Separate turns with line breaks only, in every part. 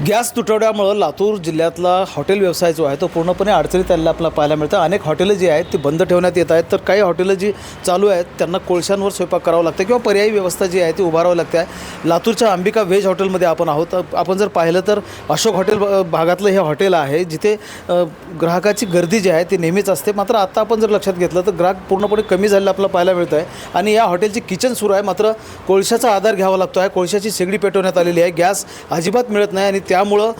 Gas तुटवड्यामुळं Latur जिल्ह्यातला hotel व्यवसाय जो आहे तो पूर्णपणे अडचणीत आलेला आपल्याला पाहायला मिळतं. अनेक हॉटेलं जी आहेत ती बंद ठेवण्यात येत आहेत, तर काही हॉटेलं जी चालू आहेत त्यांना कोळशांवर स्वयंपाक करावं लागतं किंवा पर्यायी व्यवस्था जी आहे ती उभारावं लागते आहे. लातूरच्या अंबिका व्हेज हॉटेलमध्ये आपण आहोत. आपण जर पाहिलं तर अशोक हॉटेल भागातलं हे हॉटेल आहे, जिथे ग्राहकाची गर्दी जी आहे ती नेहमीच असते. मात्र आता आपण जर लक्षात घेतलं तर ग्राहक पूर्णपणे कमी झालेलं आपल्याला पाहायला मिळतं आहे. आणि या हॉटेलची किचन सुरू आहे, मात्र कोळशाचा आधार घ्यावा लागतो आहे. कोळशाची शेगडी पेटवण्यात आलेली आहे, गॅस अजिबात मिळत नाही आणि त्यामुळं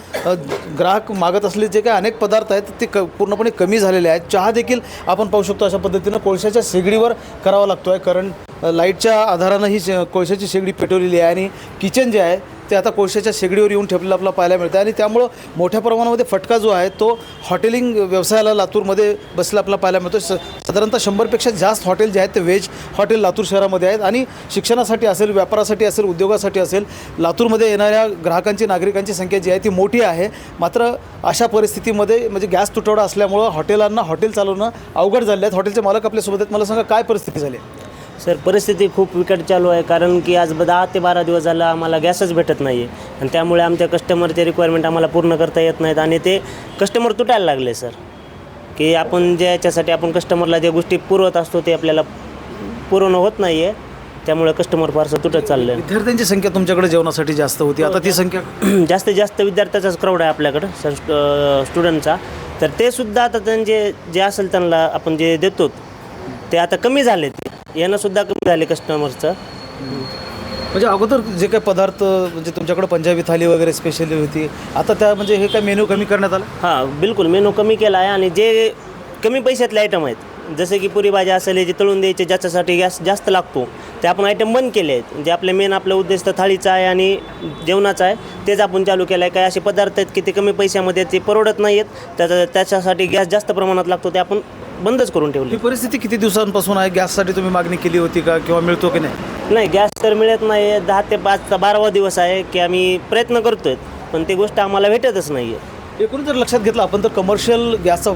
ग्राहक मागत असलेले जे काही अनेक पदार्थ आहेत ते पूर्णपणे कमी झालेले आहेत. चहा देखील आपण पाहू शकतो अशा पद्धतीनं कोळशाच्या शेगडीवर करावा लागतो आहे, कारण लाईटच्या आधारानं ही कोळशाची शेगडी पेटवलेली आहे आणि किचन जे आहे ते आता कोळशाच्या शेगडीवर येऊन ठेवलेलं आपल्याला पाहायला मिळतं आहे. आणि त्यामुळं मोठ्या प्रमाणामध्ये फटका जो आहे तो हॉटेलिंग व्यवसायाला लातूरमध्ये बसला आपल्याला पाहायला मिळतो. साधारणतः 100पेक्षा जास्त हॉटेल जे आहेत ते व्हेज हॉटेल लातूर शहरामध्ये आहेत आणि शिक्षणासाठी असेल, व्यापारासाठी असेल, उद्योगासाठी असेल, लातूरमध्ये येणाऱ्या ग्राहकांची, नागरिकांची संख्या जी आहे ती मोठी आहे. मात्र अशा परिस्थितीमध्ये म्हणजे गॅस तुटवडा असल्यामुळं हॉटेलांना हॉटेल चालवणं अवघड झाले आहेत. हॉटेलचे मालक आपल्यासोबत आहेत. मला सांगा काय परिस्थिती झाली?
सर, परिस्थिती खूप विकट चालू आहे, कारण की आज 10 ते 12 दिवस झाला आम्हाला गॅसच भेटत नाही आहे आणि त्यामुळे आमच्या कस्टमरचे रिक्वायरमेंट आम्हाला पूर्ण करता येत नाहीत आणि ते कस्टमर तुटायला लागले सर. की आपण ज्याच्यासाठी आपण कस्टमरला ज्या गोष्टी पुरवत असतो ते आपल्याला पुरवणं होत नाही आहे, त्यामुळे कस्टमर फारसं तुटत चाललं आहे.
विद्यार्थ्यांची संख्या तुमच्याकडे जेवणासाठी जास्त होती, आता ती संख्या
जास्तीत जास्त विद्यार्थ्याचाच क्राऊड आहे आपल्याकडं सर, स्टुडंटचा. तर ते सुद्धा आता त्यांचे जे असेल त्यांना आपण जे देतो ते आता कमी झाले, येणंसुद्धा कमी झाले कस्टमरचं.
म्हणजे अगोदर जे काही पदार्थ म्हणजे तुमच्याकडे पंजाबी थाली वगैरे स्पेशली होती, आता त्या म्हणजे हे काय मेन्यू कमी करण्यात आलं?
हां, बिलकुल मेनू कमी केला आहे आणि जे कमी पैशातले आयटम आहेत जसे की पुरी भाजी असेल, जे तळून द्यायचे ज्याच्यासाठी गॅस जास्त लागतो ते आपण आयटम बंद केले आहेत. जे आपले मेन आपलं उद्देश तर थाळीचा आहे आणि जेवणाचा आहे तेच आपण चालू केलं आहे. काही असे पदार्थ आहेत की ते कमी पैशामध्ये ते परवडत नाही आहेत, त्याच्यासाठी गॅस जास्त प्रमाणात लागतो ते आपण बंदच करून ठेवली.
ही परिस्थिती किती दिवसांपासून आहे? गॅससाठी तुम्ही मागणी केली होती का किंवा मिळतो की नाही?
नाही, गॅस तर मिळत नाही. 10 ते 12वा दिवस आहे की आम्ही प्रयत्न करतो आहे, पण ती गोष्ट आम्हाला भेटतच नाही आहे.
एकूण जर लक्षात घेतलं आपण तर कमर्शियल गॅसचा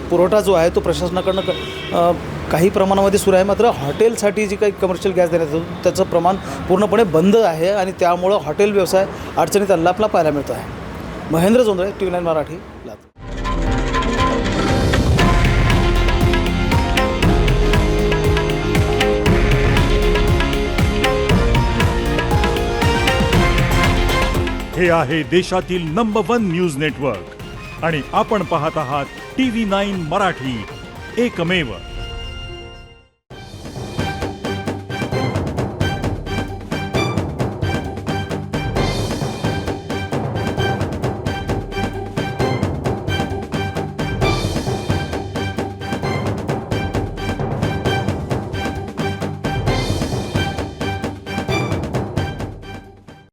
पुरवठा जो आहे तो प्रशासनाकडनं काही प्रमाणामध्ये सुरू आहे. मात्र हॉटेलसाठी जी काही कमर्शियल गॅस देण्यात येतो त्याचं प्रमाण पूर्णपणे बंद आहे आणि त्यामुळं हॉटेल व्यवसाय अडचणीत आलेला आपल्याला पाहायला मिळतो आहे. महेंद्र जोंधळे, TV9 मराठी, लातूर.
हे आहे देशातील नंबर 1 न्यूज नेटवर्क आणि आपण पाहत आहात TV9 मराठी, एकमेव.